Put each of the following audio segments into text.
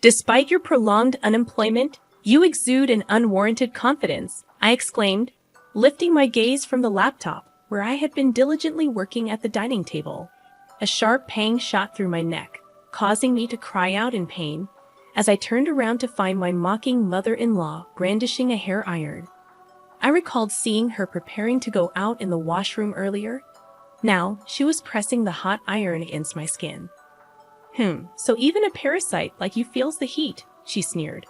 Despite your prolonged unemployment, you exude an unwarranted confidence, I exclaimed, lifting my gaze from the laptop where I had been diligently working at the dining table. A sharp pang shot through my neck, causing me to cry out in pain as I turned around to find my mocking mother-in-law brandishing a hair iron. I recalled seeing her preparing to go out in the washroom earlier. Now, she was pressing the hot iron against my skin. So even a parasite like you feels the heat, she sneered.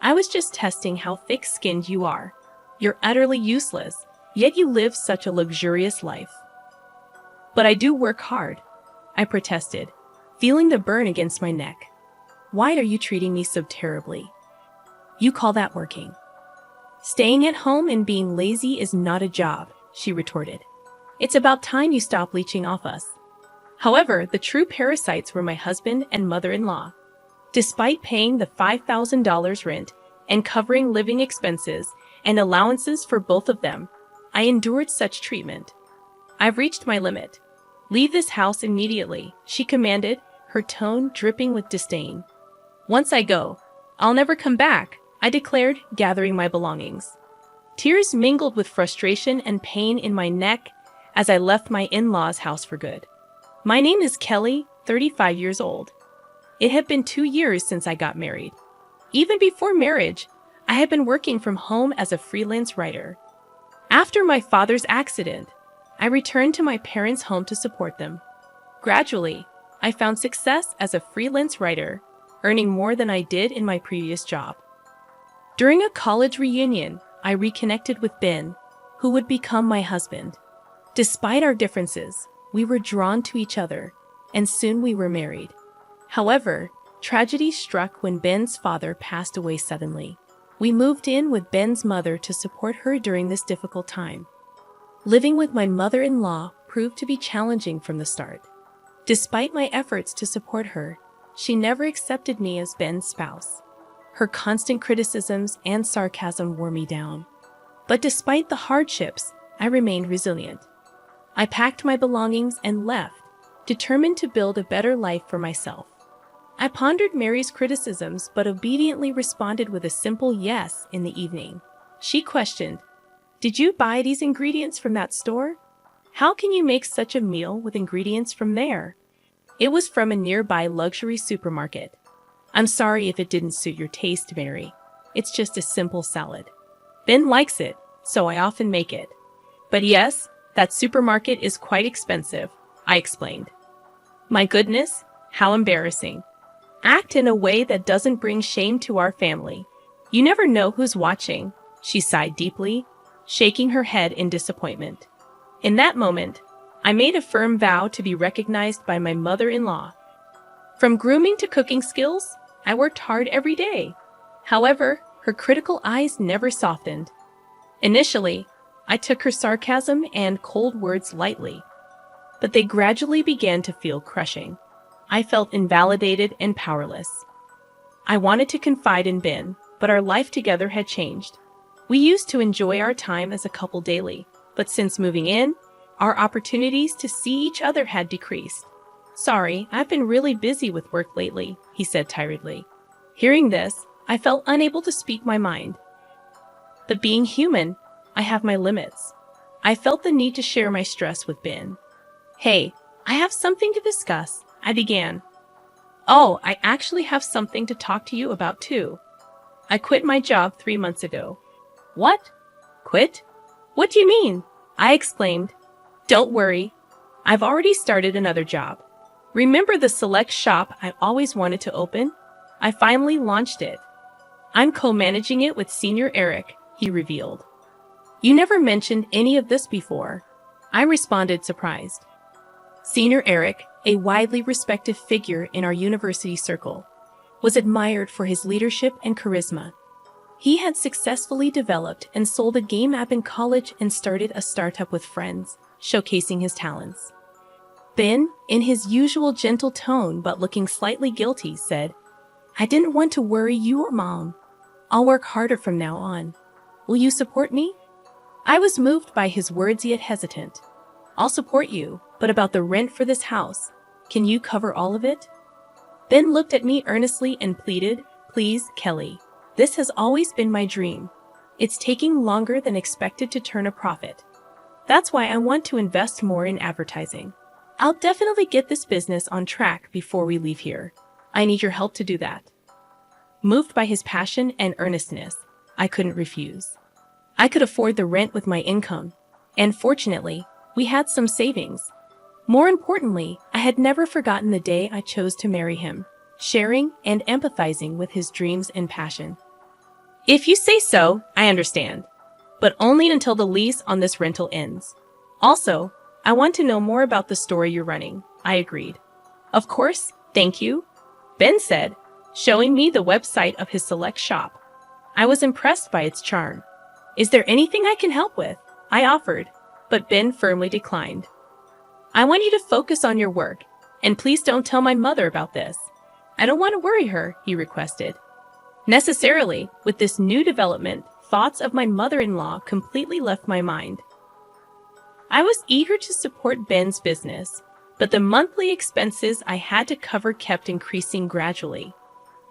I was just testing how thick-skinned you are. You're utterly useless, yet you live such a luxurious life. But I do work hard, I protested, feeling the burn against my neck. Why are you treating me so terribly? You call that working? Staying at home and being lazy is not a job, she retorted. It's about time you stop leeching off us. However, the true parasites were my husband and mother-in-law. Despite paying the $5,000 rent and covering living expenses and allowances for both of them, I endured such treatment. I've reached my limit. Leave this house immediately, she commanded, her tone dripping with disdain. Once I go, I'll never come back, I declared, gathering my belongings. Tears mingled with frustration and pain in my neck as I left my in-laws' house for good. My name is Kelly, 35 years old. It had been 2 years since I got married. Even before marriage, I had been working from home as a freelance writer. After my father's accident, I returned to my parents' home to support them. Gradually, I found success as a freelance writer, earning more than I did in my previous job. During a college reunion, I reconnected with Ben, who would become my husband. Despite our differences, we were drawn to each other, and soon we were married. However, tragedy struck when Ben's father passed away suddenly. We moved in with Ben's mother to support her during this difficult time. Living with my mother-in-law proved to be challenging from the start. Despite my efforts to support her, she never accepted me as Ben's spouse. Her constant criticisms and sarcasm wore me down. But despite the hardships, I remained resilient. I packed my belongings and left, determined to build a better life for myself. I pondered Mary's criticisms but obediently responded with a simple yes in the evening. She questioned, "Did you buy these ingredients from that store? How can you make such a meal with ingredients from there?" It was from a nearby luxury supermarket. "I'm sorry if it didn't suit your taste, Mary. It's just a simple salad. Ben likes it, so I often make it. But yes, that supermarket is quite expensive," I explained. "My goodness, how embarrassing. Act in a way that doesn't bring shame to our family. You never know who's watching," she sighed deeply, shaking her head in disappointment. In that moment, I made a firm vow to be recognized by my mother-in-law. From grooming to cooking skills, I worked hard every day. However, her critical eyes never softened. Initially, I took her sarcasm and cold words lightly, but they gradually began to feel crushing. I felt invalidated and powerless. I wanted to confide in Ben, but our life together had changed. We used to enjoy our time as a couple daily, but since moving in, our opportunities to see each other had decreased. "Sorry, I've been really busy with work lately," he said tiredly. Hearing this, I felt unable to speak my mind. But being human, I have my limits. I felt the need to share my stress with Ben. "Hey, I have something to discuss," I began. "Oh, I actually have something to talk to you about too. I quit my job 3 months ago." "What? Quit? What do you mean?" I exclaimed. "Don't worry. I've already started another job. Remember the select shop I always wanted to open? I finally launched it. I'm co-managing it with Senior Eric," he revealed. "You never mentioned any of this before," I responded, surprised. Senior Eric, a widely respected figure in our university circle, was admired for his leadership and charisma. He had successfully developed and sold a game app in college and started a startup with friends, showcasing his talents. Ben, in his usual gentle tone but looking slightly guilty, said, "I didn't want to worry you or Mom. I'll work harder from now on. Will you support me?" I was moved by his words yet hesitant. "I'll support you, but about the rent for this house, can you cover all of it?" Ben looked at me earnestly and pleaded, "Please, Kelly. This has always been my dream. It's taking longer than expected to turn a profit. That's why I want to invest more in advertising. I'll definitely get this business on track before we leave here. I need your help to do that." Moved by his passion and earnestness, I couldn't refuse. I could afford the rent with my income, and fortunately, we had some savings. More importantly, I had never forgotten the day I chose to marry him, sharing and empathizing with his dreams and passion. "If you say so, I understand, but only until the lease on this rental ends. Also, I want to know more about the store you're running," I agreed. "Of course, thank you," Ben said, showing me the website of his select shop. I was impressed by its charm. "Is there anything I can help with?" I offered, but Ben firmly declined. "I want you to focus on your work, and please don't tell my mother about this. I don't want to worry her," he requested. Necessarily, with this new development, thoughts of my mother-in-law completely left my mind. I was eager to support Ben's business, but the monthly expenses I had to cover kept increasing gradually.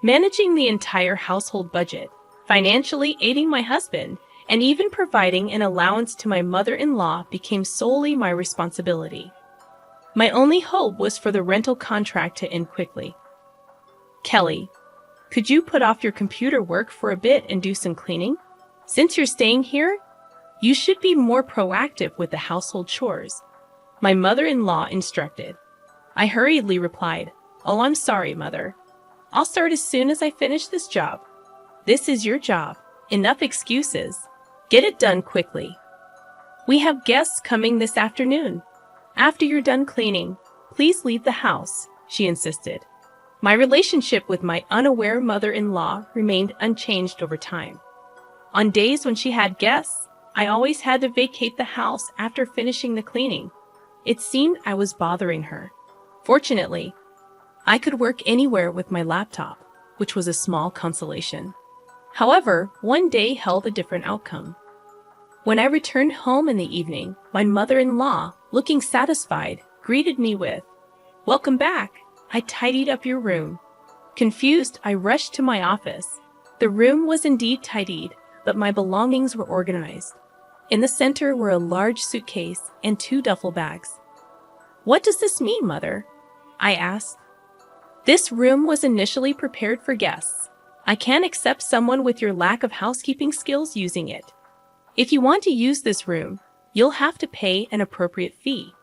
Managing the entire household budget, financially aiding my husband, and even providing an allowance to my mother-in-law became solely my responsibility. My only hope was for the rental contract to end quickly. "Kelly, could you put off your computer work for a bit and do some cleaning? Since you're staying here, you should be more proactive with the household chores," my mother-in-law instructed. I hurriedly replied, "Oh, I'm sorry, Mother. I'll start as soon as I finish this job." "This is your job. Enough excuses. Get it done quickly. We have guests coming this afternoon. After you're done cleaning, please leave the house," she insisted. My relationship with my unaware mother-in-law remained unchanged over time. On days when she had guests, I always had to vacate the house after finishing the cleaning. It seemed I was bothering her. Fortunately, I could work anywhere with my laptop, which was a small consolation. However, one day held a different outcome. When I returned home in the evening, my mother-in-law, looking satisfied, greeted me with, "Welcome back. I tidied up your room." Confused, I rushed to my office. The room was indeed tidied, but my belongings were organized. In the center were a large suitcase and 2 duffel bags. "What does this mean, Mother?" I asked. "This room was initially prepared for guests. I can't accept someone with your lack of housekeeping skills using it. If you want to use this room, you'll have to pay an appropriate fee.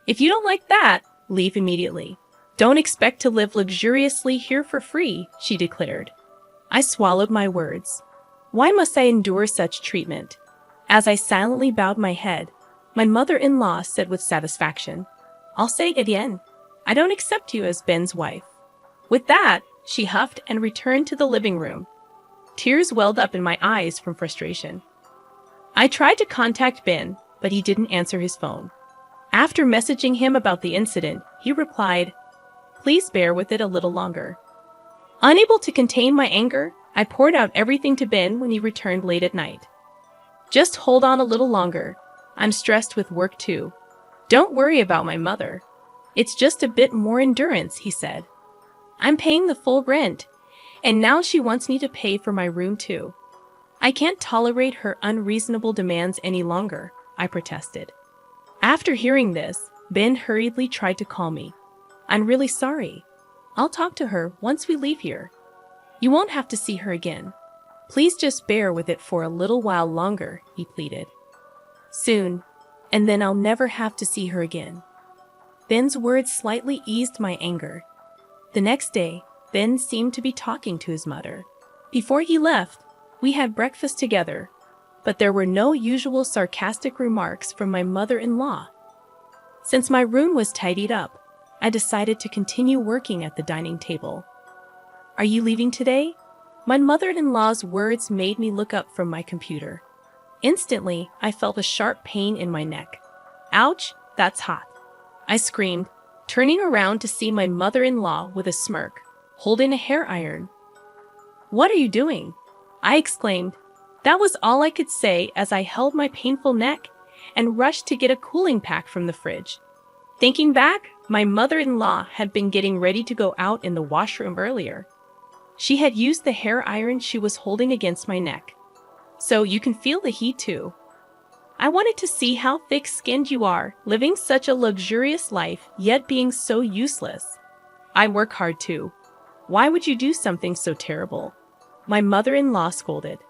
If you don't like that, leave immediately. Don't expect to live luxuriously here for free," she declared. I swallowed my words. Why must I endure such treatment? As I silently bowed my head, my mother-in-law said with satisfaction, "I'll say it again. I don't accept you as Ben's wife." With that, she huffed and returned to the living room. Tears welled up in my eyes from frustration. I tried to contact Ben, but he didn't answer his phone. After messaging him about the incident, he replied, "Please bear with it a little longer." Unable to contain my anger, I poured out everything to Ben when he returned late at night. "Just hold on a little longer. I'm stressed with work too. Don't worry about my mother. It's just a bit more endurance," he said. "I'm paying the full rent, and now she wants me to pay for my room too. I can't tolerate her unreasonable demands any longer," I protested. After hearing this, Ben hurriedly tried to call me. "I'm really sorry. I'll talk to her once we leave here. You won't have to see her again. Please just bear with it for a little while longer," he pleaded. "Soon, and then I'll never have to see her again." Ben's words slightly eased my anger. The next day, Ben seemed to be talking to his mother. Before he left, we had breakfast together, but there were no usual sarcastic remarks from my mother-in-law. Since my room was tidied up, I decided to continue working at the dining table. "Are you leaving today?" My mother-in-law's words made me look up from my computer. Instantly, I felt a sharp pain in my neck. "Ouch, that's hot," I screamed, turning around to see my mother-in-law with a smirk, holding a hair iron. "What are you doing?" I exclaimed. That was all I could say as I held my painful neck and rushed to get a cooling pack from the fridge. Thinking back, My mother-in-law had been getting ready to go out in the washroom earlier. She had used the hair iron she was holding against my neck. So you can feel the heat too. I wanted to see how thick-skinned you are, living such a luxurious life, yet being so useless. I work hard too. Why would you do something so terrible? My mother-in-law scolded.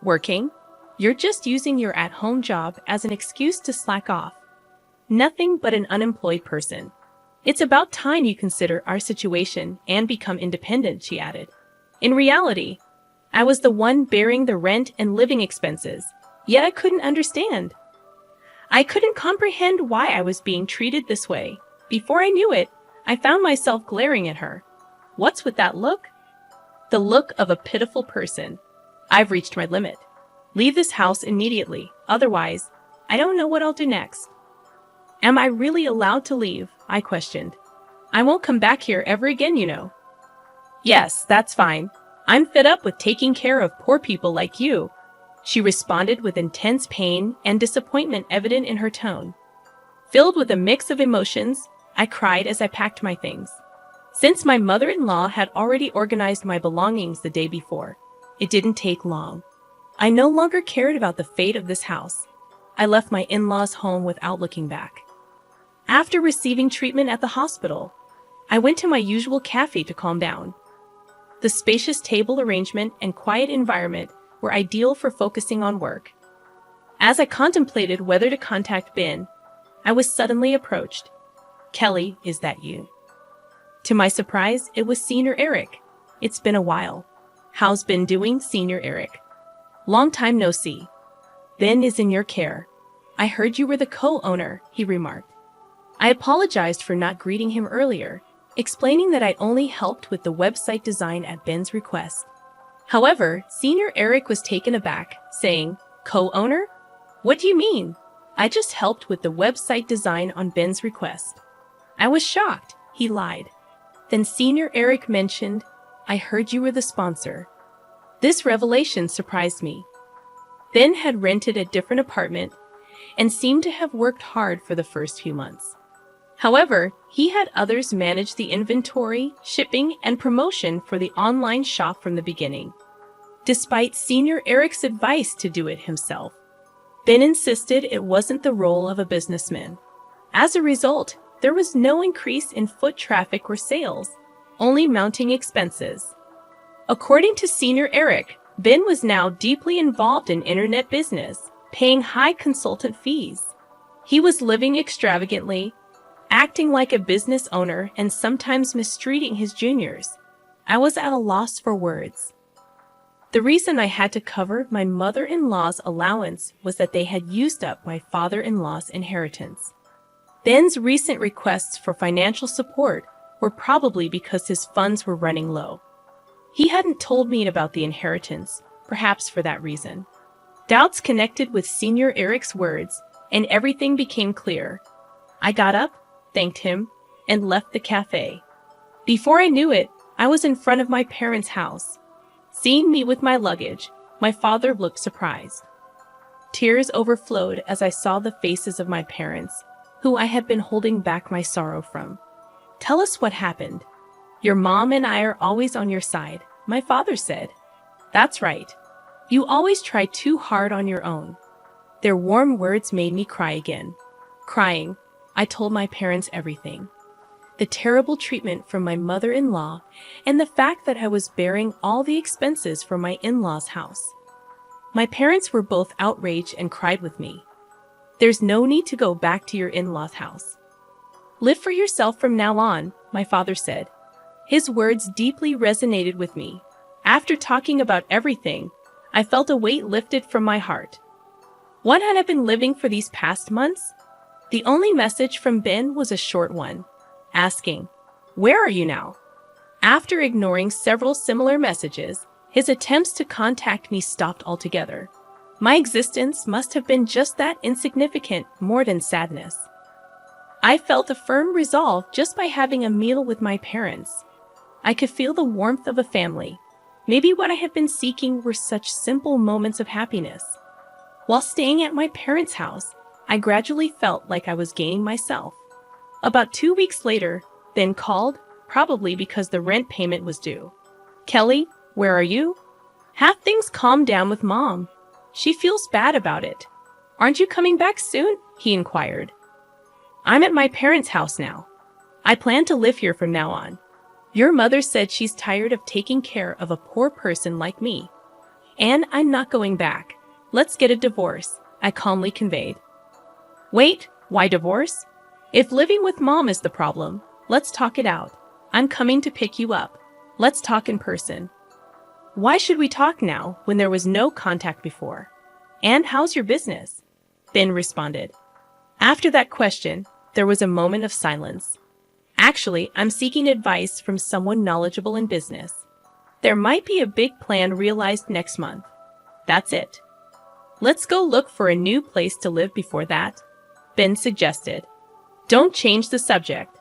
Working? You're just using your at-home job as an excuse to slack off. Nothing but an unemployed person. It's about time you consider our situation and become independent, she added. In reality, I was the one bearing the rent and living expenses, yet I couldn't understand. I couldn't comprehend why I was being treated this way. Before I knew it, I found myself glaring at her. What's with that look? The look of a pitiful person. I've reached my limit. Leave this house immediately, otherwise, I don't know what I'll do next. Am I really allowed to leave? I questioned. I won't come back here ever again, you know. Yes, that's fine. I'm fed up with taking care of poor people like you, she responded with intense pain and disappointment evident in her tone. Filled with a mix of emotions, I cried as I packed my things. Since my mother-in-law had already organized my belongings the day before, it didn't take long. I no longer cared about the fate of this house. I left my in-laws' home without looking back. After receiving treatment at the hospital, I went to my usual cafe to calm down. The spacious table arrangement and quiet environment were ideal for focusing on work. As I contemplated whether to contact Ben, I was suddenly approached. Kelly, is that you? To my surprise, it was Senior Eric. It's been a while. How's Ben doing, Senior Eric? Long time no see. Ben is in your care. I heard you were the co-owner, he remarked. I apologized for not greeting him earlier, explaining that I'd only helped with the website design at Ben's request. However, Senior Eric was taken aback, saying, Co-owner? What do you mean? I just helped with the website design on Ben's request. I was shocked, he lied. Then Senior Eric mentioned, I heard you were the sponsor. This revelation surprised me. Ben had rented a different apartment and seemed to have worked hard for the first few months. However, he had others manage the inventory, shipping, and promotion for the online shop from the beginning. Despite Senior Eric's advice to do it himself, Ben insisted it wasn't the role of a businessman. As a result, there was no increase in foot traffic or sales, only mounting expenses. According to Senior Eric, Ben was now deeply involved in internet business, paying high consultant fees. He was living extravagantly, acting like a business owner and sometimes mistreating his juniors. I was at a loss for words. The reason I had to cover my mother-in-law's allowance was that they had used up my father-in-law's inheritance. Ben's recent requests for financial support were probably because his funds were running low. He hadn't told me about the inheritance, perhaps for that reason. Doubts connected with Senior Eric's words, and everything became clear. I got up, thanked him, and left the cafe. Before I knew it, I was in front of my parents' house. Seeing me with my luggage, my father looked surprised. Tears overflowed as I saw the faces of my parents, who I had been holding back my sorrow from. Tell us what happened. Your mom and I are always on your side, my father said. That's right. You always try too hard on your own. Their warm words made me cry again. Crying, I told my parents everything. The terrible treatment from my mother-in-law and the fact that I was bearing all the expenses for my in-laws' house. My parents were both outraged and cried with me. There's no need to go back to your in-laws' house. Live for yourself from now on, my father said. His words deeply resonated with me. After talking about everything, I felt a weight lifted from my heart. What had I been living for these past months? The only message from Ben was a short one, asking, "Where are you now?" After ignoring several similar messages, his attempts to contact me stopped altogether. My existence must have been just that insignificant, more than sadness. I felt a firm resolve just by having a meal with my parents. I could feel the warmth of a family. Maybe what I had been seeking were such simple moments of happiness. While staying at my parents' house, I gradually felt like I was gaining myself. About 2 weeks later, Ben called, probably because the rent payment was due. Kelly, where are you? Have things calmed down with Mom? She feels bad about it. Aren't you coming back soon? He inquired. I'm at my parents' house now. I plan to live here from now on. Your mother said she's tired of taking care of a poor person like me. And I'm not going back. Let's get a divorce, I calmly conveyed. Wait, why divorce? If living with Mom is the problem, let's talk it out. I'm coming to pick you up. Let's talk in person. Why should we talk now when there was no contact before? And how's your business? Ben responded. After that question, there was a moment of silence. Actually, I'm seeking advice from someone knowledgeable in business. There might be a big plan realized next month. That's it. Let's go look for a new place to live before that, Ben suggested. Don't change the subject.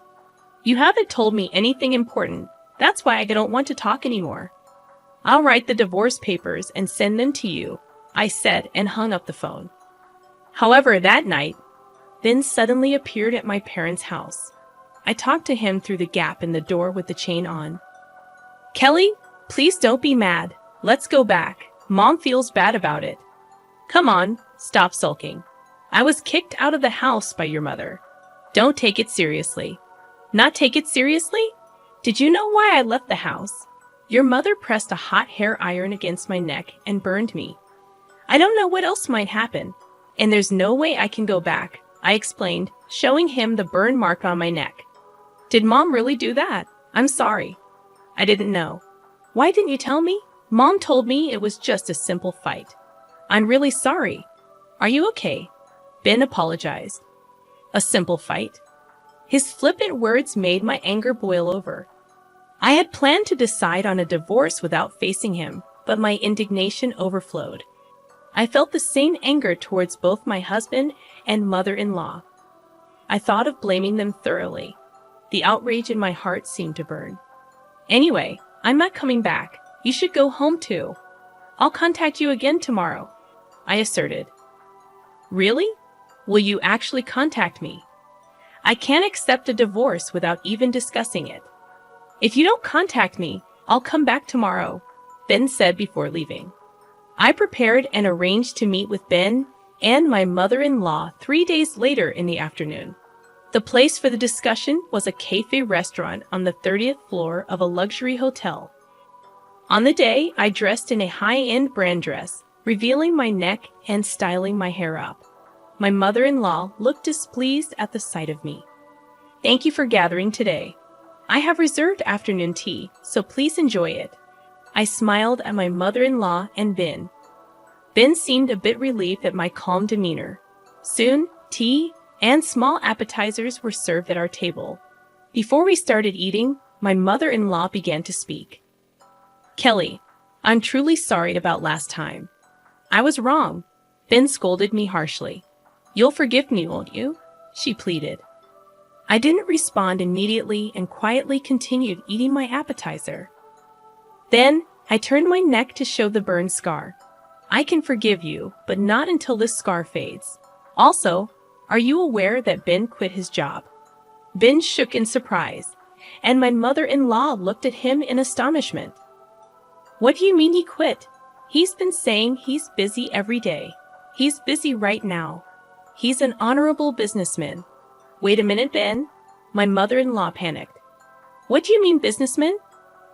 You haven't told me anything important. That's why I don't want to talk anymore. I'll write the divorce papers and send them to you, I said and hung up the phone. However, that night, Ben suddenly appeared at my parents' house. I talked to him through the gap in the door with the chain on. Kelly, please don't be mad. Let's go back. Mom feels bad about it. Come on, stop sulking. I was kicked out of the house by your mother. Don't take it seriously. Not take it seriously? Did you know why I left the house? Your mother pressed a hot hair iron against my neck and burned me. I don't know what else might happen, and there's no way I can go back, I explained, showing him the burn mark on my neck. Did Mom really do that? I'm sorry. I didn't know. Why didn't you tell me? Mom told me it was just a simple fight. I'm really sorry. Are you okay? Ben apologized. A simple fight? His flippant words made my anger boil over. I had planned to decide on a divorce without facing him, but my indignation overflowed. I felt the same anger towards both my husband and mother-in-law. I thought of blaming them thoroughly. The outrage in my heart seemed to burn. Anyway, I'm not coming back. You should go home too. I'll contact you again tomorrow, I asserted. Really? Will you actually contact me? I can't accept a divorce without even discussing it. If you don't contact me, I'll come back tomorrow, Ben said before leaving. I prepared and arranged to meet with Ben and my mother-in-law 3 days later in the afternoon. The place for the discussion was a cafe restaurant on the 30th floor of a luxury hotel. On the day, I dressed in a high-end brand dress, revealing my neck and styling my hair up. My mother-in-law looked displeased at the sight of me. Thank you for gathering today. I have reserved afternoon tea, so please enjoy it. I smiled at my mother-in-law and Ben. Ben seemed a bit relieved at my calm demeanor. Soon, tea and small appetizers were served at our table. Before we started eating, my mother-in-law began to speak. Kelly, I'm truly sorry about last time. I was wrong. Ben scolded me harshly. You'll forgive me, won't you? She pleaded. I didn't respond immediately and quietly continued eating my appetizer. Then, I turned my neck to show the burn scar. I can forgive you, but not until this scar fades. Also, are you aware that Ben quit his job? Ben shook in surprise, and my mother-in-law looked at him in astonishment. What do you mean he quit? He's been saying he's busy every day. He's busy right now. He's an honorable businessman. Wait a minute, Ben. My mother-in-law panicked. What do you mean, businessman?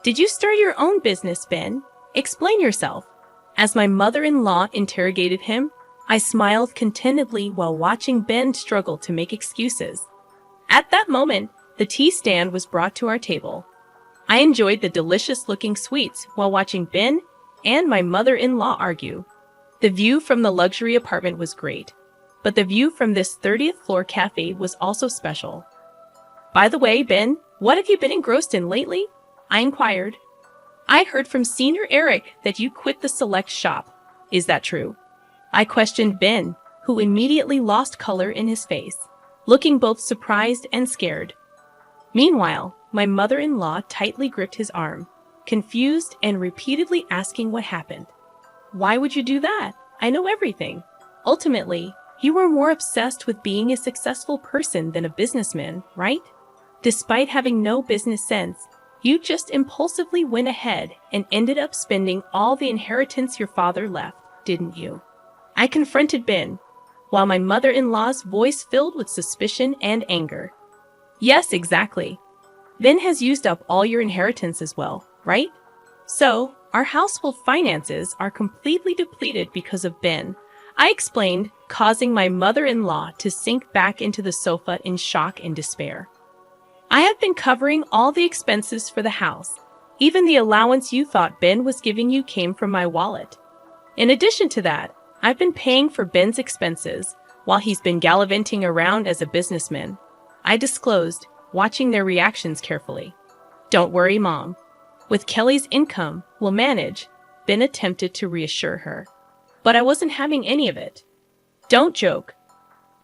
Did you start your own business, Ben? Explain yourself. As my mother-in-law interrogated him, I smiled contentedly while watching Ben struggle to make excuses. At that moment, the tea stand was brought to our table. I enjoyed the delicious-looking sweets while watching Ben and my mother-in-law argue. The view from the luxury apartment was great, but the view from this 30th floor cafe was also special. By the way, Ben, what have you been engrossed in lately? I inquired. I heard from Senior Eric that you quit the select shop. Is that true? I questioned Ben, who immediately lost color in his face, looking both surprised and scared. Meanwhile, my mother-in-law tightly gripped his arm, confused and repeatedly asking what happened. Why would you do that? I know everything. Ultimately, You were more obsessed with being a successful person than a businessman, right? Despite having no business sense, you just impulsively went ahead and ended up spending all the inheritance your father left, didn't you? I confronted Ben, while my mother-in-law's voice filled with suspicion and anger. Yes, exactly. Ben has used up all your inheritance as well, right? So, our household finances are completely depleted because of Ben, I explained, causing my mother-in-law to sink back into the sofa in shock and despair. I have been covering all the expenses for the house. Even the allowance you thought Ben was giving you came from my wallet. In addition to that, I've been paying for Ben's expenses while he's been gallivanting around as a businessman, I disclosed, watching their reactions carefully. Don't worry, Mom. With Kelly's income, we'll manage, Ben attempted to reassure her. But I wasn't having any of it. Don't joke.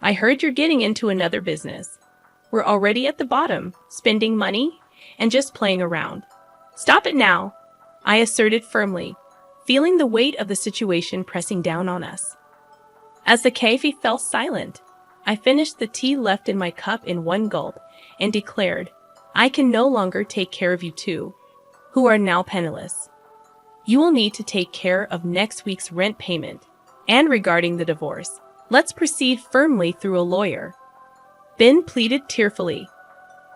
I heard you're getting into another business. We're already at the bottom, spending money and just playing around. Stop it now, I asserted firmly, feeling the weight of the situation pressing down on us. As the cafe fell silent, I finished the tea left in my cup in one gulp and declared, I can no longer take care of you two, who are now penniless. You will need to take care of next week's rent payment. And regarding the divorce, let's proceed firmly through a lawyer. Ben pleaded tearfully.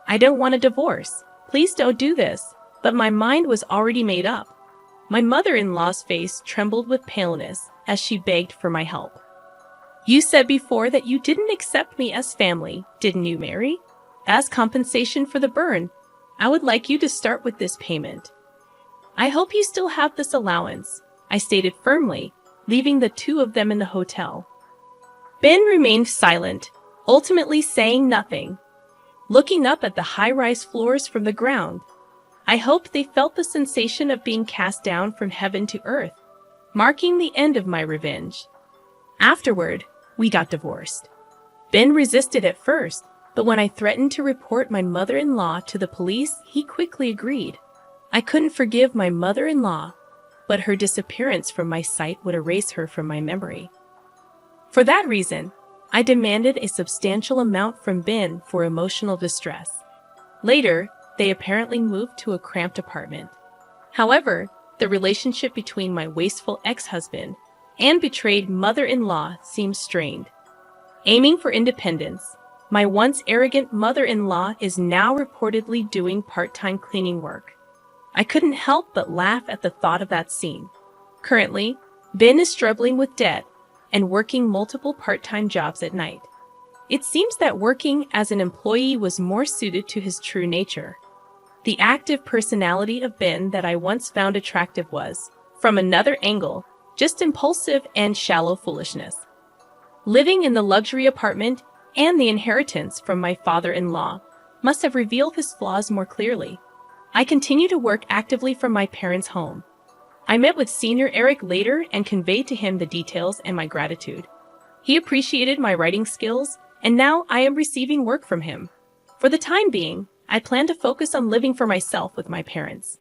I don't want a divorce. Please don't do this. But my mind was already made up. My mother-in-law's face trembled with paleness as she begged for my help. You said before that you didn't accept me as family, didn't you, Mary? As compensation for the burn, I would like you to start with this payment. I hope you still have this allowance, I stated firmly, leaving the two of them in the hotel. Ben remained silent, ultimately saying nothing, looking up at the high-rise floors from the ground. I hoped they felt the sensation of being cast down from heaven to earth, marking the end of my revenge. Afterward, we got divorced. Ben resisted at first, but when I threatened to report my mother-in-law to the police, he quickly agreed. I couldn't forgive my mother-in-law, but her disappearance from my sight would erase her from my memory. For that reason, I demanded a substantial amount from Ben for emotional distress. Later, they apparently moved to a cramped apartment. However, the relationship between my wasteful ex-husband and betrayed mother-in-law seemed strained. Aiming for independence, my once arrogant mother-in-law is now reportedly doing part-time cleaning work. I couldn't help but laugh at the thought of that scene. Currently, Ben is struggling with debt and working multiple part-time jobs at night. It seems that working as an employee was more suited to his true nature. The active personality of Ben that I once found attractive was, from another angle, just impulsive and shallow foolishness. Living in the luxury apartment and the inheritance from my father-in-law must have revealed his flaws more clearly. I continue to work actively from my parents' home. I met with Senior Eric later and conveyed to him the details and my gratitude. He appreciated my writing skills, and now I am receiving work from him. For the time being, I plan to focus on living for myself with my parents.